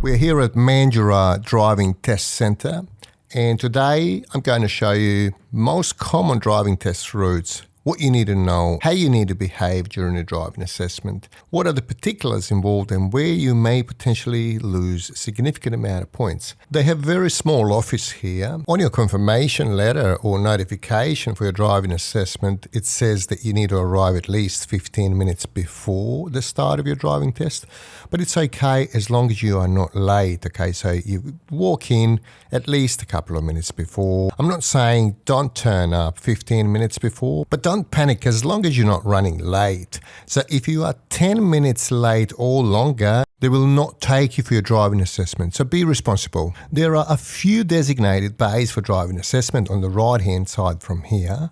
We're here at Mandurah Driving Test Centre, and today I'm going to show you most common driving test routes, what you need to know, how you need to behave during a driving assessment, what are the particulars involved, and where you may potentially lose a significant amount of points. They have a very small office here. On your confirmation letter or notification for your driving assessment, it says that you need to arrive at least 15 minutes before the start of your driving test, but it's okay as long as you are not late, okay? So you walk in at least a couple of minutes before. I'm not saying don't turn up 15 minutes before, but don't panic as long as you're not running late. So if you are 10 minutes late or longer, they will not take you for your driving assessment. So be responsible. There are a few designated bays for driving assessment on the right-hand side from here.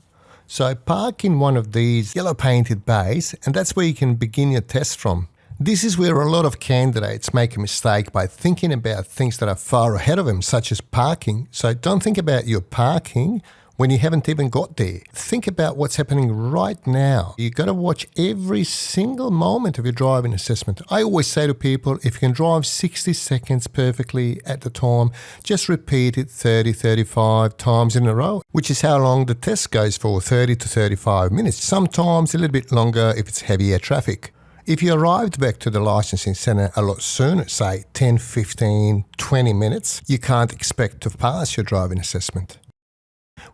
So park in one of these yellow painted bays, and that's where you can begin your test from. This is where a lot of candidates make a mistake by thinking about things that are far ahead of them, such as parking. So don't think about your parking when you haven't even got there. Think about what's happening right now. You've got to watch every single moment of your driving assessment. I always say to people, if you can drive 60 seconds perfectly at the time, just repeat it 30, 35 times in a row, which is how long the test goes for, 30 to 35 minutes. Sometimes a little bit longer if it's heavier traffic. If you arrived back to the licensing centre a lot sooner, say 10, 15, 20 minutes, you can't expect to pass your driving assessment.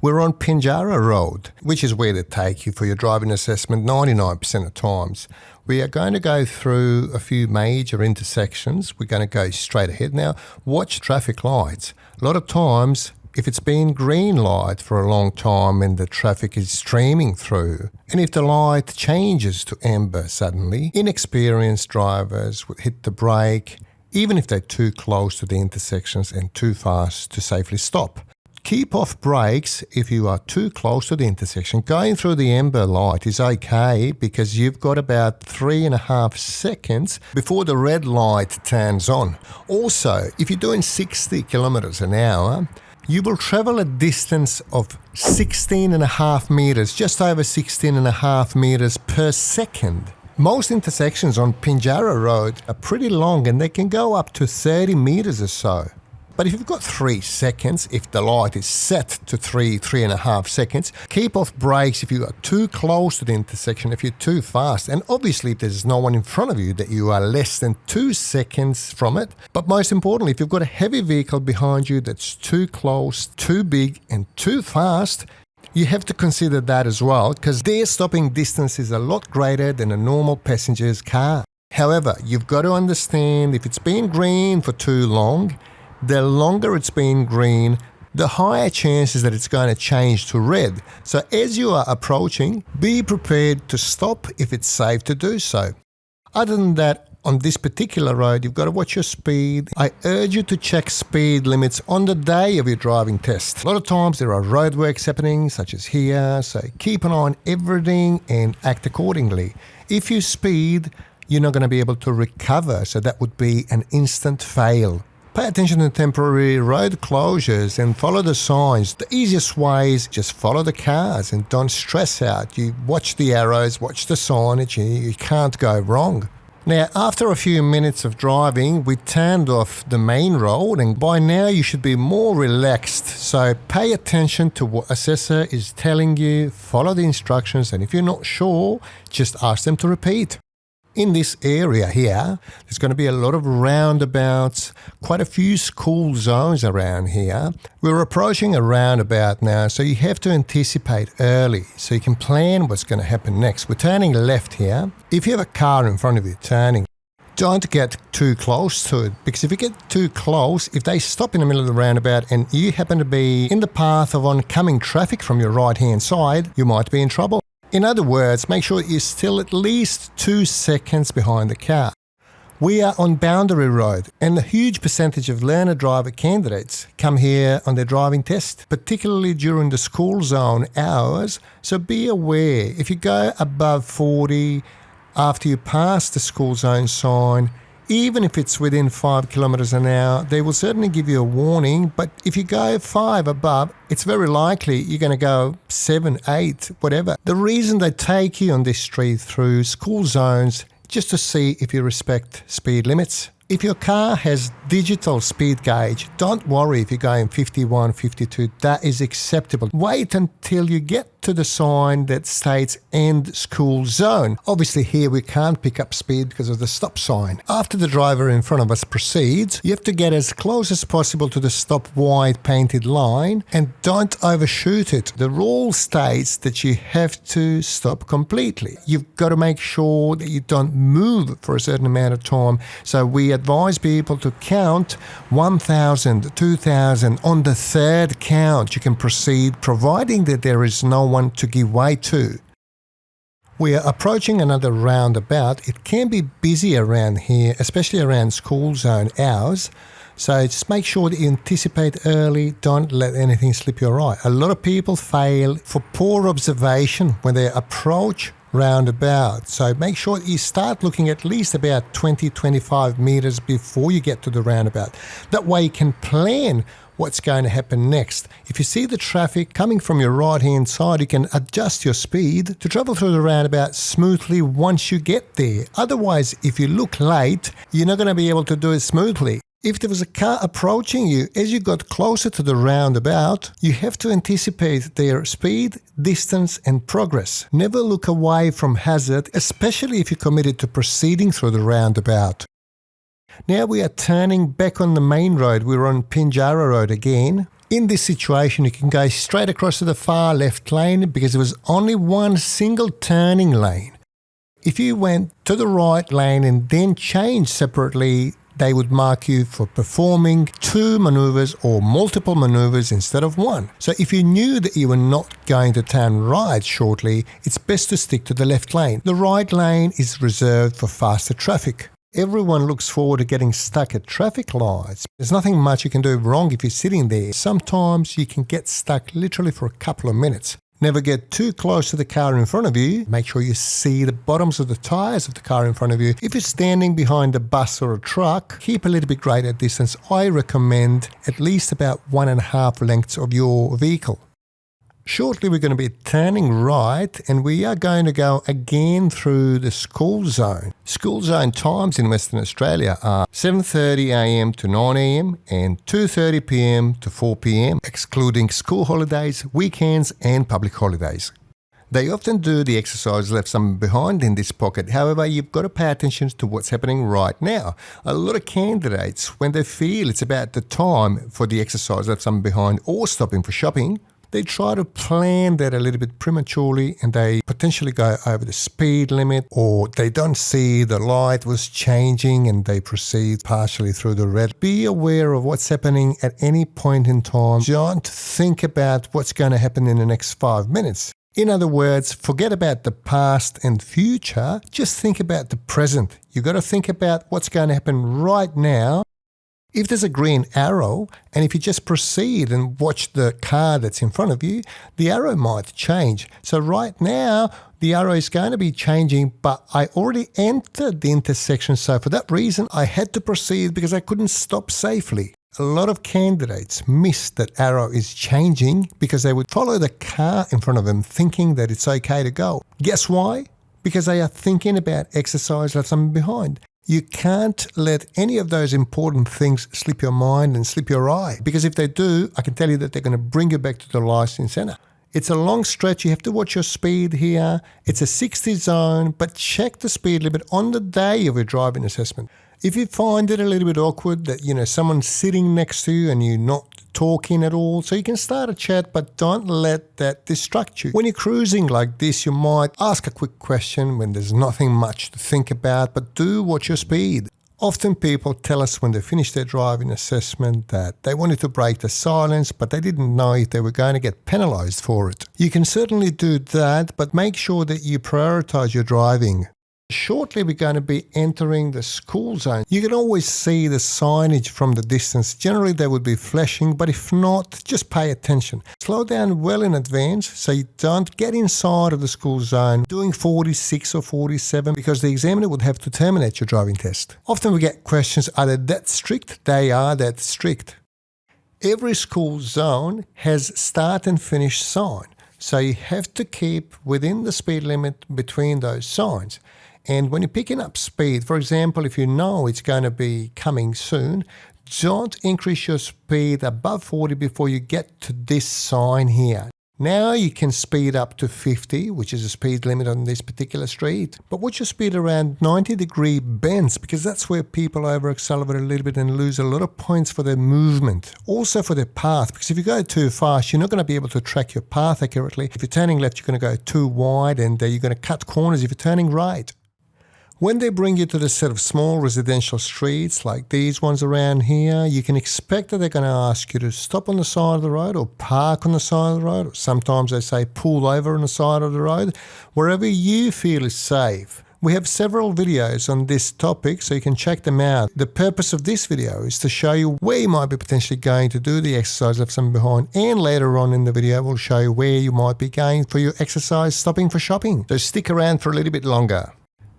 We're on Mandurah Road, which is where they take you for your driving assessment 99% of times. We are going to go through a few major intersections. We're going to go straight ahead. Now, watch traffic lights. A lot of times, if it's been green light for a long time and the traffic is streaming through, and if the light changes to amber suddenly, inexperienced drivers will hit the brake, even if they're too close to the intersections and too fast to safely stop. Keep off brakes if you are too close to the intersection. Going through the amber light is okay because you've got about 3.5 seconds before the red light turns on. Also, if you're doing 60 kilometers an hour, you will travel a distance of 16.5 meters, just over 16.5 meters per second. Most intersections on Mandurah Road are pretty long and they can go up to 30 meters or so. But if you've got 3 seconds, if the light is set to 3.5 seconds, keep off brakes if you are too close to the intersection, if you're too fast. And obviously there's no one in front of you that you are less than 2 seconds from it. But most importantly, if you've got a heavy vehicle behind you that's too close, too big and too fast, you have to consider that as well because their stopping distance is a lot greater than a normal passenger's car. However, you've got to understand if it's been green for too long, the longer it's been green, the higher chances that it's going to change to red. So as you are approaching, be prepared to stop if it's safe to do so. Other than that, on this particular road, you've got to watch your speed. I urge you to check speed limits on the day of your driving test. A lot of times there are roadworks happening, such as here, so keep an eye on everything and act accordingly. If you speed, you're not going to be able to recover, so that would be an instant fail. Pay attention to temporary road closures and follow the signs. The easiest way is just follow the cars and don't stress out. You watch the arrows, watch the signage, you can't go wrong. Now, after a few minutes of driving, we turned off the main road and by now you should be more relaxed. So pay attention to what assessor is telling you, follow the instructions, and if you're not sure, just ask them to repeat. In this area here, there's going to be a lot of roundabouts, quite a few school zones around here. We're approaching a roundabout now, so you have to anticipate early so you can plan what's going to happen next. We're turning left here. If you have a car in front of you turning, don't get too close to it because if you get too close, if they stop in the middle of the roundabout and you happen to be in the path of oncoming traffic from your right-hand side, you might be in trouble. In other words, make sure you're still at least 2 seconds behind the car. We are on Boundary Road and a huge percentage of learner driver candidates come here on their driving test, particularly during the school zone hours. So be aware, if you go above 40 after you pass the school zone sign, even if it's within 5 kilometers an hour, they will certainly give you a warning. But if you go 5 above, it's very likely you're going to go 7, 8, whatever. The reason they take you on this street through school zones just to see if you respect speed limits. If your car has digital speed gauge, don't worry if you're going 51, 52, that is acceptable. Wait until you get to the sign that states end school zone. Obviously here we can't pick up speed because of the stop sign. After the driver in front of us proceeds, you have to get as close as possible to the stop white painted line and don't overshoot it. The rule states that you have to stop completely. You've got to make sure that you don't move for a certain amount of time. So we advise people to count 1,000, 2,000. On the third count, you can proceed, providing that there is no one to give way to. We are approaching another roundabout. It can be busy around here, especially around school zone hours. So just make sure that you anticipate early. Don't let anything slip your eye. A lot of people fail for poor observation when they approach roundabout. So make sure that you start looking at least about 20-25 meters before you get to the roundabout. That way you can plan what's going to happen next. If you see the traffic coming from your right-hand side, you can adjust your speed to travel through the roundabout smoothly once you get there. Otherwise, if you look late, you're not going to be able to do it smoothly. If there was a car approaching you as you got closer to the roundabout, you have to anticipate their speed, distance and progress. Never look away from hazard, especially if you're committed to proceeding through the roundabout. Now we are turning back on the main road. We're on Pinjarra Road again. In this situation, you can go straight across to the far left lane because there was only one single turning lane. If you went to the right lane and then changed separately, they would mark you for performing 2 maneuvers or multiple maneuvers instead of 1. So if you knew that you were not going to turn right shortly, it's best to stick to the left lane. The right lane is reserved for faster traffic. Everyone looks forward to getting stuck at traffic lights. There's nothing much you can do wrong if you're sitting there. Sometimes you can get stuck literally for a couple of minutes. Never get too close to the car in front of you. Make sure you see the bottoms of the tyres of the car in front of you. If you're standing behind a bus or a truck, keep a little bit greater distance. I recommend at least about 1.5 lengths of your vehicle. Shortly we're going to be turning right and we are going to go again through the school zone. School zone times in Western Australia are 7:30am to 9am and 2:30pm to 4pm, excluding school holidays, weekends and public holidays. They often do the exercise left some behind in this pocket. However, you've got to pay attention to what's happening right now. A lot of candidates, when they feel it's about the time for the exercise left some behind or stopping for shopping, they try to plan that a little bit prematurely and they potentially go over the speed limit, or they don't see the light was changing and they proceed partially through the red. Be aware of what's happening at any point in time. Don't think about what's going to happen in the next 5 minutes. In other words, forget about the past and future. Just think about the present. You've got to think about what's going to happen right now. If there's a green arrow, and if you just proceed and watch the car that's in front of you, the arrow might change. So right now, the arrow is going to be changing, but I already entered the intersection. So for that reason, I had to proceed because I couldn't stop safely. A lot of candidates miss that arrow is changing because they would follow the car in front of them thinking that it's okay to go. Guess why? Because they are thinking about exercise left them behind. You can't let any of those important things slip your mind and slip your eye, because if they do, I can tell you that they're going to bring you back to the licensing centre. It's a long stretch. You have to watch your speed here. It's a 60 zone, but check the speed limit on the day of your driving assessment. If you find it a little bit awkward that, someone's sitting next to you and you're not talking at all, so you can start a chat, but don't let that distract you. When you're cruising like this, you might ask a quick question when there's nothing much to think about, but do watch your speed. Often people tell us when they finish their driving assessment that they wanted to break the silence, but they didn't know if they were going to get penalised for it. You can certainly do that, but make sure that you prioritise your driving. Shortly, we're going to be entering the school zone. You can always see the signage from the distance. Generally, they would be flashing, but if not, just pay attention. Slow down well in advance so you don't get inside of the school zone doing 46 or 47 because the examiner would have to terminate your driving test. Often we get questions, are they that strict? They are that strict. Every school zone has start and finish sign, so you have to keep within the speed limit between those signs. And when you're picking up speed, for example, if you know it's going to be coming soon, don't increase your speed above 40 before you get to this sign here. Now you can speed up to 50, which is the speed limit on this particular street. But watch your speed around 90-degree bends, because that's where people over-accelerate a little bit and lose a lot of points for their movement. Also for their path, because if you go too fast, you're not going to be able to track your path accurately. If you're turning left, you're going to go too wide, and you're going to cut corners if you're turning right. When they bring you to the set of small residential streets like these ones around here, you can expect that they're going to ask you to stop on the side of the road or park on the side of the road. Or sometimes they say pull over on the side of the road, wherever you feel is safe. We have several videos on this topic, so you can check them out. The purpose of this video is to show you where you might be potentially going to do the exercise left something behind, and later on in the video we'll show you where you might be going for your exercise stopping for shopping. So stick around for a little bit longer.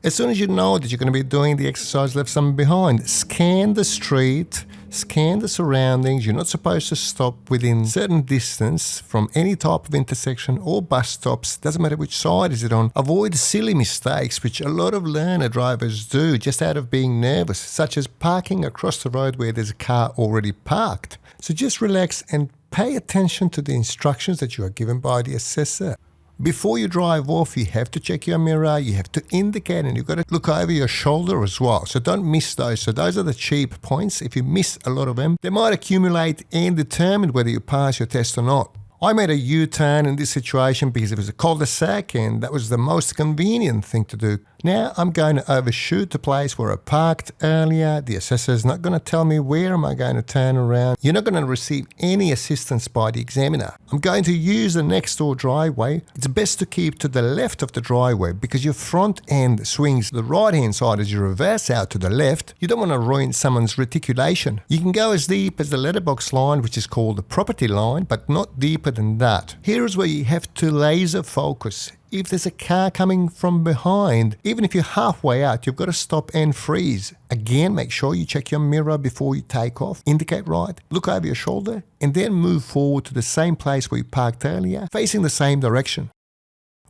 As soon as you know that you're going to be doing the exercise left something behind, scan the street, scan the surroundings. You're not supposed to stop within certain distance from any type of intersection or bus stops. Doesn't matter which side is it on. Avoid silly mistakes, which a lot of learner drivers do just out of being nervous, such as parking across the road where there's a car already parked. So just relax and pay attention to the instructions that you are given by the assessor. Before you drive off, you have to check your mirror, you have to indicate, and you've got to look over your shoulder as well. So don't miss those. So those are the cheap points. If you miss a lot of them, they might accumulate and determine whether you pass your test or not. I made a U-turn in this situation because it was a cul-de-sac and that was the most convenient thing to do. Now I'm going to overshoot the place where I parked earlier. The assessor is not going to tell me where am I going to turn around. You're not going to receive any assistance by the examiner. I'm going to use the next door driveway. It's best to keep to the left of the driveway because your front end swings the right hand side as you reverse out to the left. You don't want to ruin someone's reticulation. You can go as deep as the letterbox line, which is called the property line, but not deeper than that. Here is where you have to laser focus. If there's a car coming from behind, even if you're halfway out, you've got to stop and freeze. Again, make sure you check your mirror before you take off. Indicate right, look over your shoulder, and then move forward to the same place where you parked earlier, facing the same direction.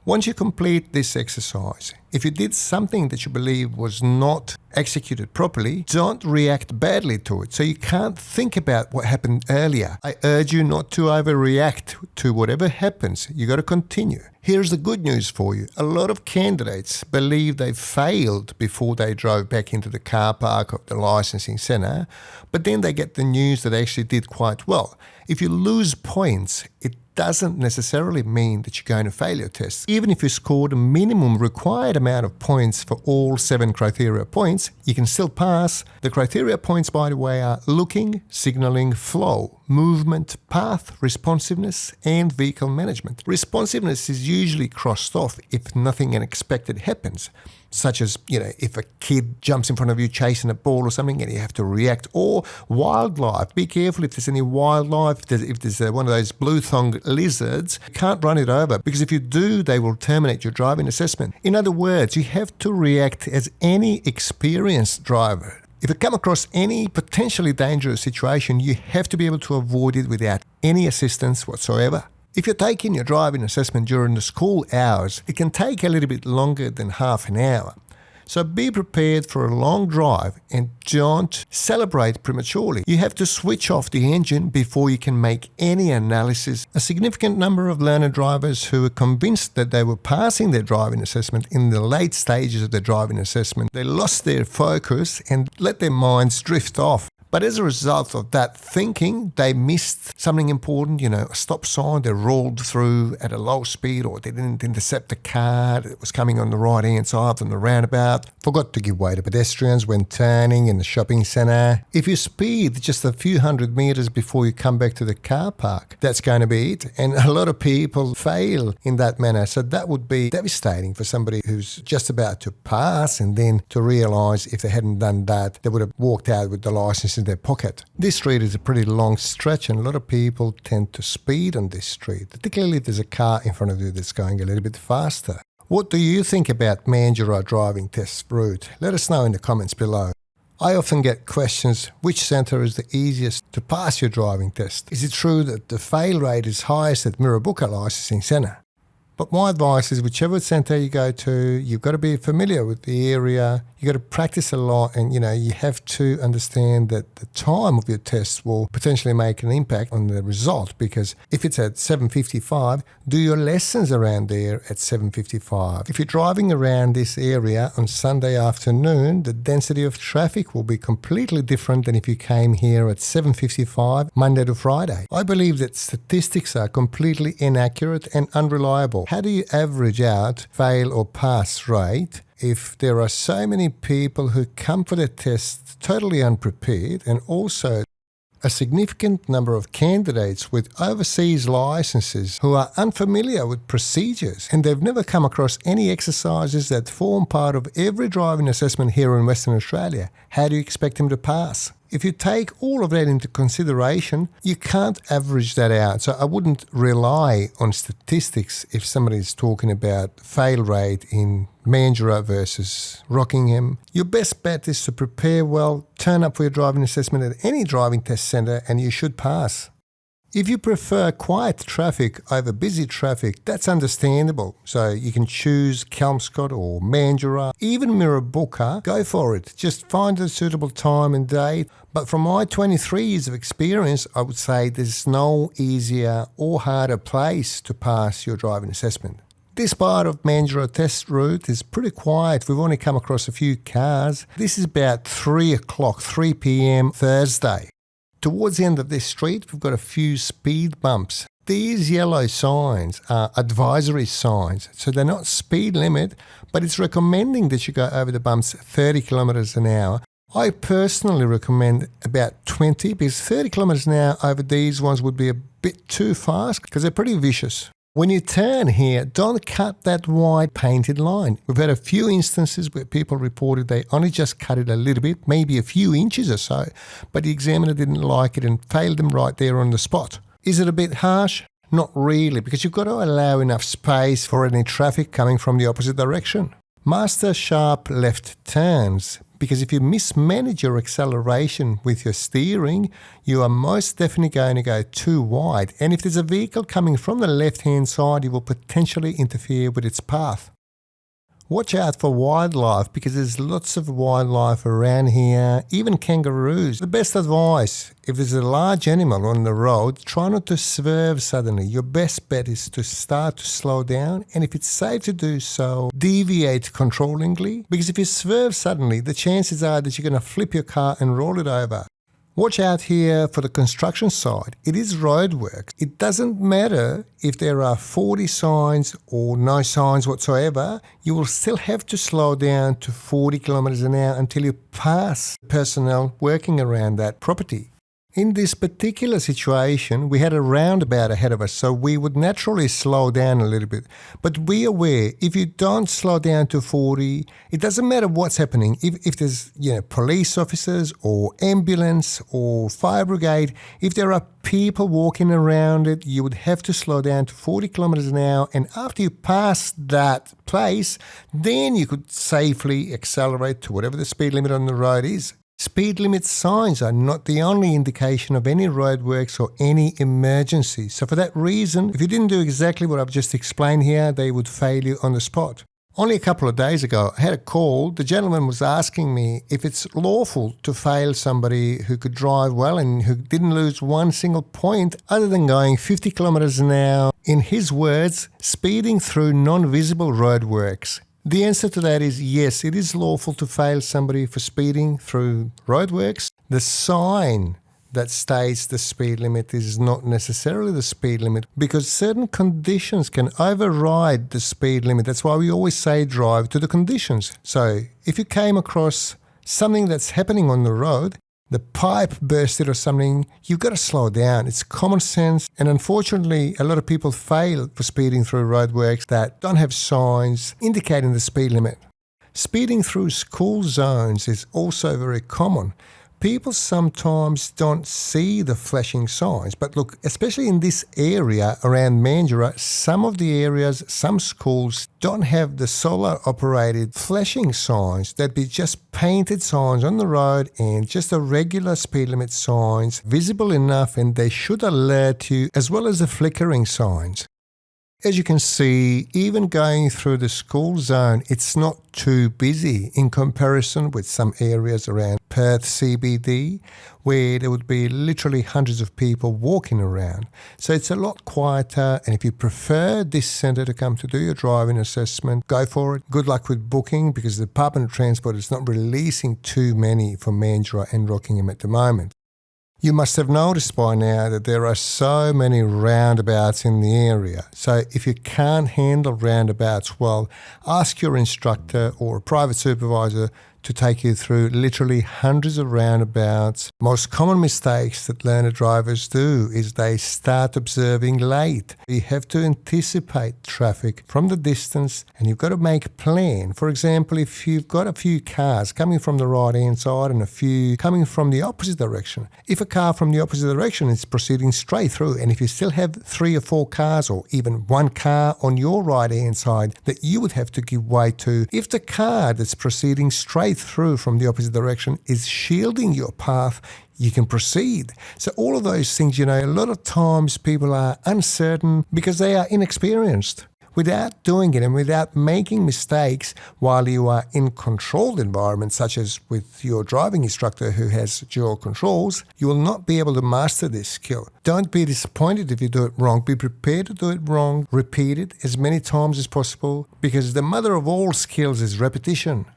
Once you complete this exercise, if you did something that you believe was not executed properly, don't react badly to it. So you can't think about what happened earlier. I urge you not to overreact to whatever happens. You got to continue. Here's the good news for you. A lot of candidates believe they failed before they drove back into the car park of the licensing centre, but then they get the news that they actually did quite well. If you lose points, it doesn't necessarily mean that you're going to fail your test. Even if you scored a minimum required amount of points for all 7 criteria points, you can still pass. The criteria points, by the way, are looking, signalling, flow, movement, path, responsiveness, and vehicle management. Responsiveness is usually crossed off if nothing unexpected happens, such as, if a kid jumps in front of you chasing a ball or something and you have to react. Or wildlife. Be careful if there's any wildlife. If there's one of those blue-thonged lizards, you can't run it over because if you do, they will terminate your driving assessment. In other words, you have to react as any experienced driver. If you come across any potentially dangerous situation, you have to be able to avoid it without any assistance whatsoever. If you're taking your driving assessment during the school hours, it can take a little bit longer than half an hour. So be prepared for a long drive and don't celebrate prematurely. You have to switch off the engine before you can make any analysis. A significant number of learner drivers who were convinced that they were passing their driving assessment in the late stages of their driving assessment, they lost their focus and let their minds drift off. But as a result of that thinking, they missed something important, a stop sign. They rolled through at a low speed, or they didn't intercept the car that was coming on the right-hand side from the roundabout. Forgot to give way to pedestrians when turning in the shopping centre. If you speed just a few hundred metres before you come back to the car park, that's going to be it. And a lot of people fail in that manner. So that would be devastating for somebody who's just about to pass and then to realise if they hadn't done that, they would have walked out with the licence in their pocket. This street is a pretty long stretch and a lot of people tend to speed on this street, particularly if there's a car in front of you that's going a little bit faster. What do you think about Mandurah driving test route? Let us know in the comments below. I often get questions, which centre is the easiest to pass your driving test? Is it true that the fail rate is highest at Mandurah licensing centre? But my advice is whichever centre you go to, you've got to be familiar with the area. You've got to practice a lot, and you have to understand that the time of your test will potentially make an impact on the result, because if it's at 7:55, do your lessons around there at 7:55. If you're driving around this area on Sunday afternoon, the density of traffic will be completely different than if you came here at 7:55 Monday to Friday. I believe that statistics are completely inaccurate and unreliable. How do you average out fail or pass rate if there are so many people who come for their tests totally unprepared, and also a significant number of candidates with overseas licenses who are unfamiliar with procedures, and they've never come across any exercises that form part of every driving assessment here in Western Australia? How do you expect them to pass? If you take all of that into consideration, you can't average that out. So I wouldn't rely on statistics if somebody's talking about fail rate in Mandurah versus Rockingham. Your best bet is to prepare well, turn up for your driving assessment at any driving test centre, and you should pass. If you prefer quiet traffic over busy traffic, that's understandable. So you can choose Kelmscott or Mandurah, even Mirrabooka, go for it. Just find a suitable time and date. But from my 23 years of experience, I would say there's no easier or harder place to pass your driving assessment. This part of Mandurah test route is pretty quiet. We've only come across a few cars. This is about 3 p.m. Thursday. Towards the end of this street, we've got a few speed bumps. These yellow signs are advisory signs, so they're not speed limit, but it's recommending that you go over the bumps 30 kilometres an hour. I personally recommend about 20, because 30 kilometres an hour over these ones would be a bit too fast because they're pretty vicious. When you turn here, don't cut that wide painted line. We've had a few instances where people reported they only just cut it a little bit, maybe a few inches or so, but the examiner didn't like it and failed them right there on the spot. Is it a bit harsh? Not really, because you've got to allow enough space for any traffic coming from the opposite direction. Master sharp left turns, because if you mismanage your acceleration with your steering, you are most definitely going to go too wide. And if there's a vehicle coming from the left-hand side, you will potentially interfere with its path. Watch out for wildlife, because there's lots of wildlife around here, even kangaroos. The best advice, if there's a large animal on the road, try not to swerve suddenly. Your best bet is to start to slow down, and if it's safe to do so, deviate controllingly, because if you swerve suddenly, the chances are that you're going to flip your car and roll it over. Watch out here for the construction side. It is roadworks. It doesn't matter if there are 40 signs or no signs whatsoever, you will still have to slow down to 40 kilometres an hour until you pass personnel working around that property. In this particular situation, we had a roundabout ahead of us, so we would naturally slow down a little bit. But be aware, if you don't slow down to 40, it doesn't matter what's happening. If there's police officers or ambulance or fire brigade, if there are people walking around it, you would have to slow down to 40 kilometres an hour. And after you pass that place, then you could safely accelerate to whatever the speed limit on the road is. Speed limit signs are not the only indication of any roadworks or any emergency. So for that reason, if you didn't do exactly what I've just explained here, they would fail you on the spot. Only a couple of days ago, I had a call. The gentleman was asking me if it's lawful to fail somebody who could drive well and who didn't lose one single point other than going 50 kilometres an hour. In his words, speeding through non-visible roadworks. The answer to that is yes, it is lawful to fail somebody for speeding through roadworks. The sign that states the speed limit is not necessarily the speed limit, because certain conditions can override the speed limit. That's why we always say drive to the conditions. So if you came across something that's happening on the road, the pipe bursted or something, you've got to slow down. It's common sense. And unfortunately, a lot of people fail for speeding through roadworks that don't have signs indicating the speed limit. Speeding through school zones is also very common. People sometimes don't see the flashing signs. But look, especially in this area around Mandurah, some of the areas, some schools don't have the solar-operated flashing signs. That'd be just painted signs on the road and just a regular speed limit signs, visible enough, and they should alert you, as well as the flickering signs. As you can see, even going through the school zone, it's not too busy in comparison with some areas around Perth CBD, where there would be literally hundreds of people walking around. So it's a lot quieter, and if you prefer this centre to come to do your driving assessment, go for it. Good luck with booking, because the Department of Transport is not releasing too many for Mandurah and Rockingham at the moment. You must have noticed by now that there are so many roundabouts in the area. So if you can't handle roundabouts well, ask your instructor or a private supervisor to take you through literally hundreds of roundabouts. Most common mistakes that learner drivers do is they start observing late. You have to anticipate traffic from the distance, and you've got to make a plan. For example, if you've got a few cars coming from the right-hand side and a few coming from the opposite direction, if a car from the opposite direction is proceeding straight through, and if you still have 3 or 4 cars or even one car on your right-hand side that you would have to give way to, if the car that's proceeding straight through from the opposite direction is shielding your path, you can proceed. So all of those things, a lot of times people are uncertain because they are inexperienced. Without doing it and without making mistakes while you are in controlled environments, such as with your driving instructor who has dual controls, you will not be able to master this skill. Don't be disappointed if you do it wrong. Be prepared to do it wrong. Repeat it as many times as possible, because the mother of all skills is repetition.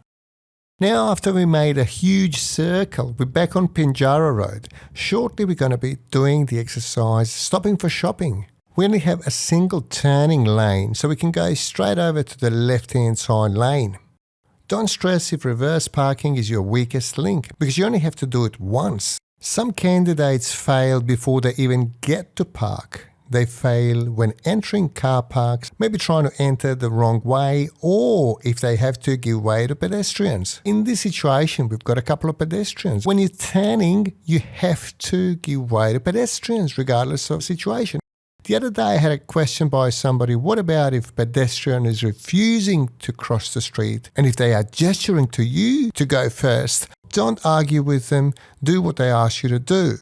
Now, after we made a huge circle, we're back on Mandurah Road. Shortly, we're going to be doing the exercise, stopping for shopping. We only have a single turning lane, so we can go straight over to the left-hand side lane. Don't stress if reverse parking is your weakest link, because you only have to do it once. Some candidates fail before they even get to park. They fail when entering car parks, maybe trying to enter the wrong way, or if they have to give way to pedestrians. In this situation, we've got a couple of pedestrians. When you're turning, you have to give way to pedestrians regardless of situation. The other day I had a question by somebody, what about if a pedestrian is refusing to cross the street, and if they are gesturing to you to go first? Don't argue with them, do what they ask you to do.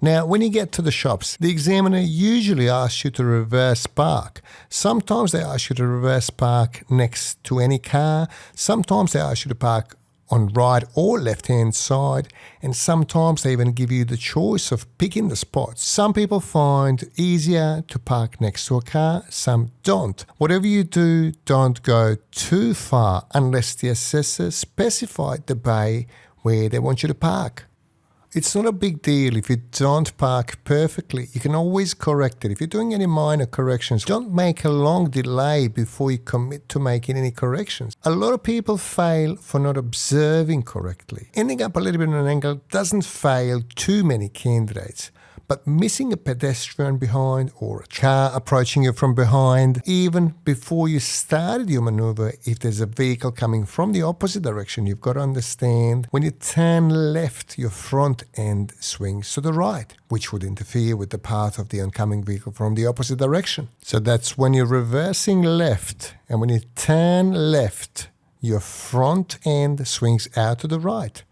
Now, when you get to the shops, the examiner usually asks you to reverse park. Sometimes they ask you to reverse park next to any car. Sometimes they ask you to park on right or left-hand side. And sometimes they even give you the choice of picking the spots. Some people find it easier to park next to a car, some don't. Whatever you do, don't go too far unless the assessor specified the bay where they want you to park. It's not a big deal if you don't park perfectly. You can always correct it. If you're doing any minor corrections, don't make a long delay before you commit to making any corrections. A lot of people fail for not observing correctly. Ending up a little bit on an angle doesn't fail too many candidates. But missing a pedestrian behind or a car approaching you from behind, even before you started your maneuver, if there's a vehicle coming from the opposite direction, you've got to understand when you turn left, your front end swings to the right, which would interfere with the path of the oncoming vehicle from the opposite direction. So that's when you're reversing left, and when you turn left, your front end swings out to the right.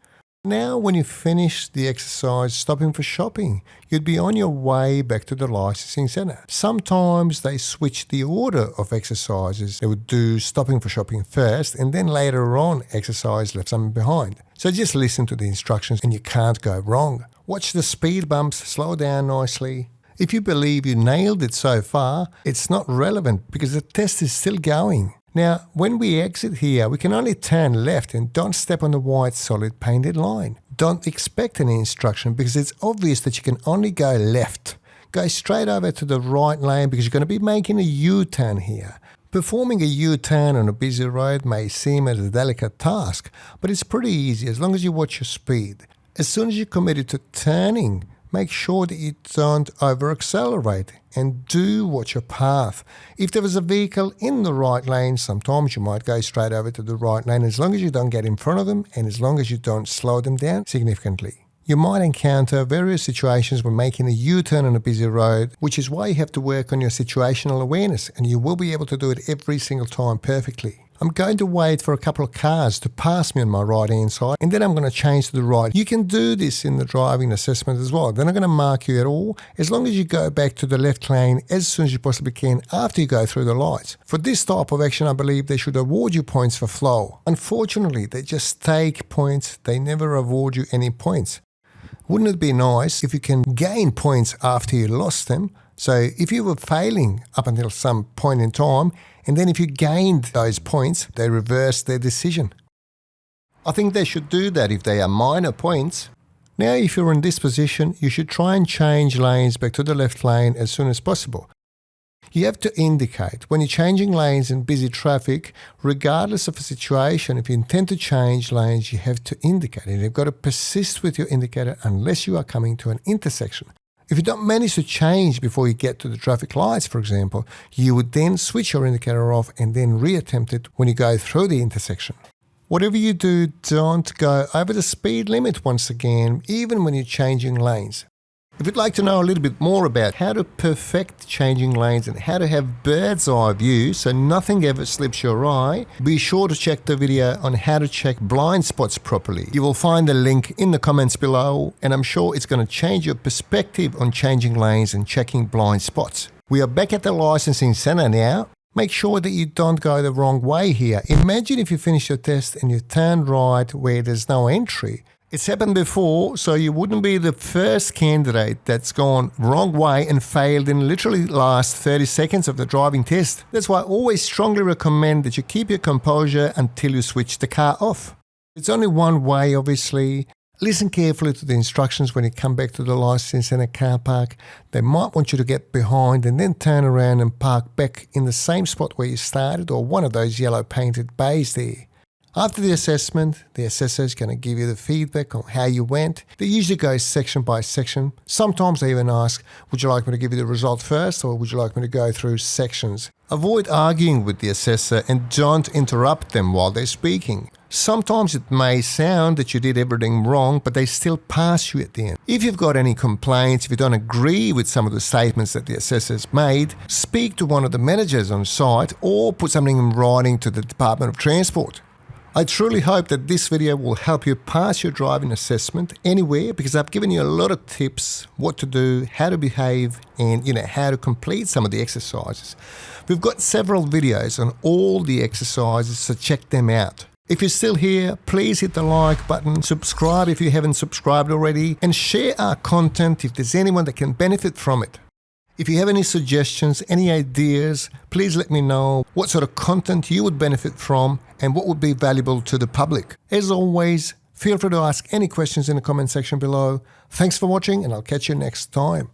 Now, when you finish the exercise stopping for shopping, you'd be on your way back to the licensing centre. Sometimes they switch the order of exercises. They would do stopping for shopping first, and then later on exercise left something behind. So just listen to the instructions and you can't go wrong. Watch the speed bumps, slow down nicely. If you believe you nailed it so far, it's not relevant because the test is still going. Now, when we exit here, we can only turn left and don't step on the white solid painted line. Don't expect any instruction because it's obvious that you can only go left. Go straight over to the right lane because you're going to be making a U-turn here. Performing a U-turn on a busy road may seem as a delicate task, but it's pretty easy as long as you watch your speed. As soon as you're committed to turning, make sure that you don't over-accelerate and do watch your path. If there was a vehicle in the right lane, sometimes you might go straight over to the right lane as long as you don't get in front of them and as long as you don't slow them down significantly. You might encounter various situations when making a U-turn on a busy road, which is why you have to work on your situational awareness, and you will be able to do it every single time perfectly. I'm going to wait for a couple of cars to pass me on my right-hand side, and then I'm going to change to the right. You can do this in the driving assessment as well. They're not going to mark you at all, as long as you go back to the left lane as soon as you possibly can after you go through the lights. For this type of action, I believe they should award you points for flow. Unfortunately, they just take points. They never award you any points. Wouldn't it be nice if you can gain points after you lost them? So if you were failing up until some point in time, and then if you gained those points, they reverse their decision. I think they should do that if they are minor points. Now, if you're in this position, you should try and change lanes back to the left lane as soon as possible. You have to indicate when you're changing lanes in busy traffic, regardless of the situation, if you intend to change lanes, you have to indicate it. You've got to persist with your indicator unless you are coming to an intersection. If you don't manage to change before you get to the traffic lights, for example, you would then switch your indicator off and then reattempt it when you go through the intersection. Whatever you do, don't go over the speed limit once again, even when you're changing lanes. If you'd like to know a little bit more about how to perfect changing lanes and how to have bird's eye view so nothing ever slips your eye, be sure to check the video on how to check blind spots properly. You will find the link in the comments below, and I'm sure it's going to change your perspective on changing lanes and checking blind spots. We are back at the licensing center now. Make sure that you don't go the wrong way here. Imagine if you finish your test and you turn right where there's no entry. It's happened before, so you wouldn't be the first candidate that's gone wrong way and failed in literally the last 30 seconds of the driving test. That's why I always strongly recommend that you keep your composure until you switch the car off. It's only one way, obviously. Listen carefully to the instructions when you come back to the licence centre car park. They might want you to get behind and then turn around and park back in the same spot where you started, or one of those yellow painted bays there. After the assessment, the assessor is going to give you the feedback on how you went. They usually go section by section. Sometimes they even ask, would you like me to give you the result first, or would you like me to go through sections? Avoid arguing with the assessor and don't interrupt them while they're speaking. Sometimes it may sound that you did everything wrong, but they still pass you at the end. If you've got any complaints, if you don't agree with some of the statements that the assessor's made, speak to one of the managers on site or put something in writing to the Department of Transport. I truly hope that this video will help you pass your driving assessment anywhere, because I've given you a lot of tips, what to do, how to behave, and how to complete some of the exercises. We've got several videos on all the exercises, so check them out. If you're still here, please hit the like button, subscribe if you haven't subscribed already, and share our content if there's anyone that can benefit from it. If you have any suggestions, any ideas, please let me know what sort of content you would benefit from and what would be valuable to the public. As always, feel free to ask any questions in the comment section below. Thanks for watching, and I'll catch you next time.